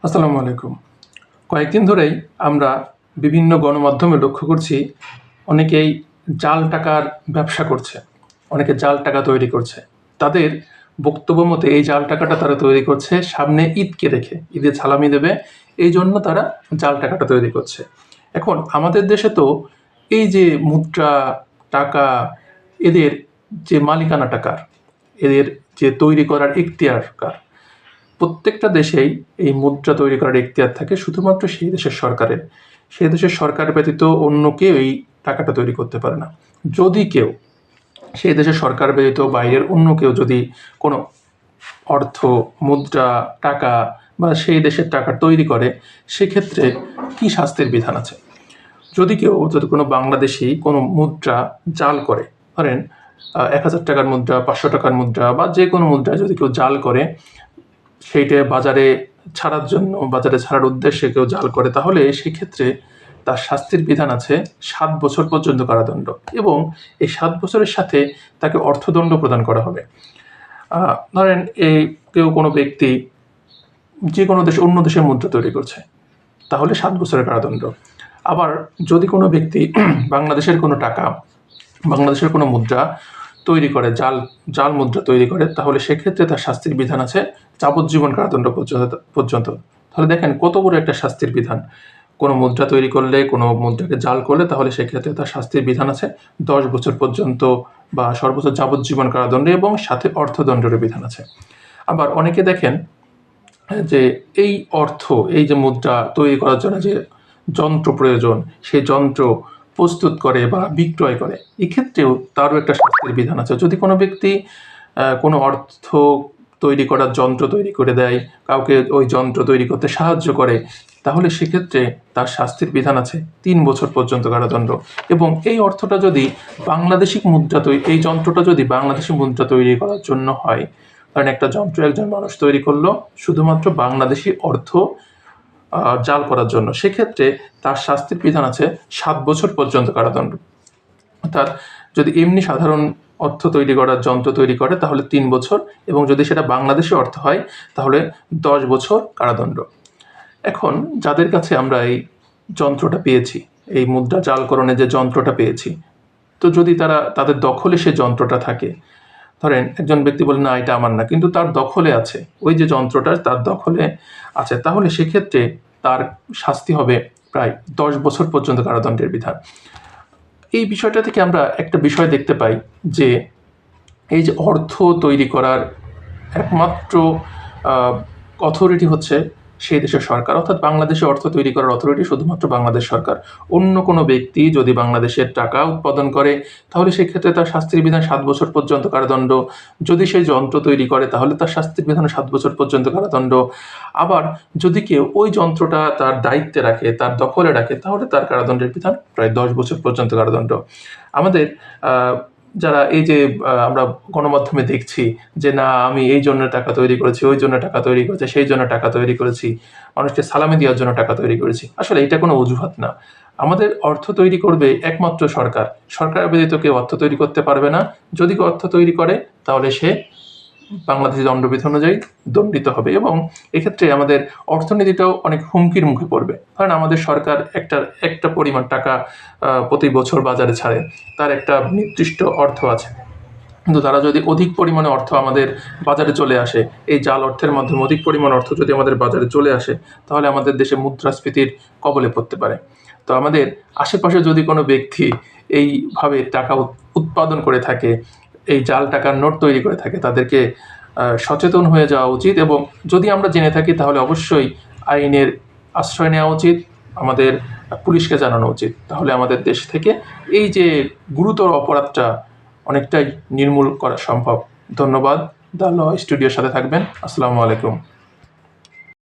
আসসালামু আলাইকুম। কয়েকদিন ধরেই আমরা বিভিন্ন গণমাধ্যমে লক্ষ্য করছি অনেকেই জাল টাকার ব্যবসা করছে, অনেকে জাল টাকা তৈরি করছে। তাদের বক্তব্য মতে এই জাল টাকাটা তারা তৈরি করছে সামনে ঈদকে রেখে, ঈদে সালামি দেবে, এই জন্য তারা জাল টাকাটা তৈরি করছে। এখন আমাদের দেশে তো এই যে মুদ্রা, টাকা, এদের যে মালিকানা টাকার, এদের যে তৈরি করার এখতিয়ার কার, প্রত্যেকটা দেশেই এই মুদ্রা তৈরি করার এখতিয়ার থাকে শুধুমাত্র সেই দেশের সরকারের। সেই দেশের সরকার ব্যতীত অন্য কেউ এই টাকাটা তৈরি করতে পারে না। যদি কেউ সেই দেশের সরকার ব্যতীত বাইরের অন্য কেউ যদি কোনো অর্থ, মুদ্রা, টাকা বা সেই দেশের টাকা তৈরি করে, সেক্ষেত্রে কি শাস্তির বিধান আছে? যদি কোনো বাংলাদেশি কোনো মুদ্রা জাল করে, ধরেন ১,০০০ টাকার মুদ্রা, ৫০০ টাকার মুদ্রা বা যে কোনো মুদ্রা যদি কেউ জাল করে, সেইটা বাজারে ছাড়ার উদ্দেশ্যে কেউ জাল করে, তাহলে সেক্ষেত্রে তার শাস্তির বিধান আছে ৭ বছর পর্যন্ত কারাদণ্ড, এবং এই ৭ বছরের সাথে তাকে অর্থদণ্ড প্রদান করা হবে। ধরেন কোনো ব্যক্তি যে কোনো অন্য দেশের মুদ্রা তৈরি করছে, তাহলে ৭ বছরের কারাদণ্ড। আবার যদি কোনো ব্যক্তি বাংলাদেশের কোনো টাকা, বাংলাদেশের কোনো মুদ্রা তৈরি করে, জাল মুদ্রা তৈরি করে, তাহলে সেক্ষেত্রে তার শাস্তির বিধান আছে যাবজ্জীবন কারাদণ্ড পর্যন্ত। তাহলে দেখেন কত বড় একটা শাস্তির বিধান। কোনো মুদ্রা তৈরি করলে, কোনো মুদ্রাকে জাল করলে, তাহলে সেক্ষেত্রে তার শাস্তির বিধান আছে ১০ বছর পর্যন্ত বা সর্বোচ্চ যাবজ্জীবন কারাদণ্ড, এবং সাথে অর্থদণ্ডের বিধান আছে। আবার অনেকে দেখেন যে এই যে মুদ্রা তৈরি করার জন্য যে যন্ত্র প্রয়োজন, সেই যন্ত্র প্রস্তুত করে বা বিক্রয় করে, এক্ষেত্রেও তারও একটা শাস্তির বিধান আছে। যদি কোনো ব্যক্তি কোনো অর্থ তৈরি করার যন্ত্র তৈরি করে দেয়, কাউকে ওই যন্ত্র তৈরি করতে সাহায্য করে, তাহলে সেক্ষেত্রে তার শাস্তির বিধান আছে ৩ বছর পর্যন্ত কারাদণ্ড। এবং এই অর্থটা যদি এই যন্ত্রটা যদি বাংলাদেশি মুদ্রা তৈরি করার জন্য হয়, কারণ একটা যন্ত্র একজন মানুষ তৈরি করলো শুধুমাত্র বাংলাদেশি অর্থ জাল করার জন্য, সেক্ষেত্রে তার শাস্তির বিধান আছে ৭ বছর পর্যন্ত কারাদণ্ড। অর্থাৎ যদি এমনি সাধারণ অর্থ তৈরি করার যন্ত্র তৈরি করে, তাহলে ৩ বছর, এবং যদি সেটা বাংলাদেশি অর্থ হয়, তাহলে ১০ বছর কারাদণ্ড। এখন যাদের কাছে আমরা এই যন্ত্রটা পেয়েছি, এই মুদ্রা জালকরণের যে যন্ত্রটা পেয়েছি, তো যদি তাদের দখলে সে যন্ত্রটা থাকে, ধরেন একজন ব্যক্তি বলে না এটা আমার না, কিন্তু তার দখলে আছে, ওই যে যন্ত্রটা তার দখলে আছে, তাহলে সেক্ষেত্রে তার শাস্তি হবে প্রায় ১০ বছর পর্যন্ত কারাদণ্ডের বিধান। এই বিষয়টা থেকে আমরা একটা বিষয় দেখতে পাই যে এই যে অর্থ তৈরি করার একমাত্র অথরিটি হচ্ছে সেই দেশের সরকার, অর্থাৎ বাংলাদেশে অর্থ তৈরি করার অথরিটি শুধুমাত্র বাংলাদেশ সরকার। অন্য কোনো ব্যক্তি যদি বাংলাদেশের টাকা উৎপাদন করে, তাহলে সেক্ষেত্রে তার শাস্তির বিধান ৭ বছর পর্যন্ত কারাদণ্ড। যদি সেই যন্ত্র তৈরি করে, তাহলে তার শাস্তির বিধান 7 বছর পর্যন্ত কারাদণ্ড। আবার যদি কেউ ওই যন্ত্রটা তার দায়িত্বে রাখে, তার দখলে রাখে, তাহলে তার কারাদণ্ডের বিধান প্রায় ১০ বছর পর্যন্ত কারাদণ্ড। আমাদের যারা এই যে আমরা গণমাধ্যমে দেখছি যে না আমি এই জন্য টাকা তৈরি করেছি, ওই জন্য টাকা তৈরি করেছি, সেই জন্য টাকা তৈরি করেছি, মানুষকে সালামি দেওয়ার জন্য টাকা তৈরি করেছি, আসলে এটা কোনো অজুহাত না। আমাদের অর্থ তৈরি করবে একমাত্র সরকার। সরকার ব্যতীত কেউ অর্থ তৈরি করতে পারবে না। যদি কেউ অর্থ তৈরি করে, তাহলে সে বাংলাদেশি দণ্ডবিধি অনুযায়ী দণ্ডিত হবে, এবং এক্ষেত্রে আমাদের অর্থনীতিটাও অনেক হুমকির মুখে পড়বে। কারণ আমাদের সরকার একটা পরিমাণ টাকা প্রতি বছর বাজারে ছাড়ে, তার একটা নির্দিষ্ট অর্থ আছে, কিন্তু তারা যদি অধিক পরিমাণে অর্থ আমাদের বাজারে চলে আসে, এই জাল অর্থের মাধ্যমে অধিক পরিমাণ অর্থ যদি আমাদের বাজারে চলে আসে, তাহলে আমাদের দেশে মুদ্রাস্ফীতির কবলে পড়তে পারে। তো আমাদের আশেপাশে যদি কোনো ব্যক্তি এইভাবে টাকা উৎপাদন করে থাকে, এই জাল টাকার নোট তৈরি করে থাকে, তাদেরকে সচেতন হয়ে যাওয়া উচিত, এবং যদি আমরা জেনে থাকি তাহলে অবশ্যই আইনের আশ্রয় নেওয়া উচিত, আমাদের পুলিশকে জানানো উচিত। তাহলে আমাদের দেশ থেকে এই যে গুরুতর অপরাধটা অনেকটাই নির্মূল করা সম্ভব। ধন্যবাদ। দ্য ল স্টুডিওর সাথে থাকবেন। আসসালামু আলাইকুম।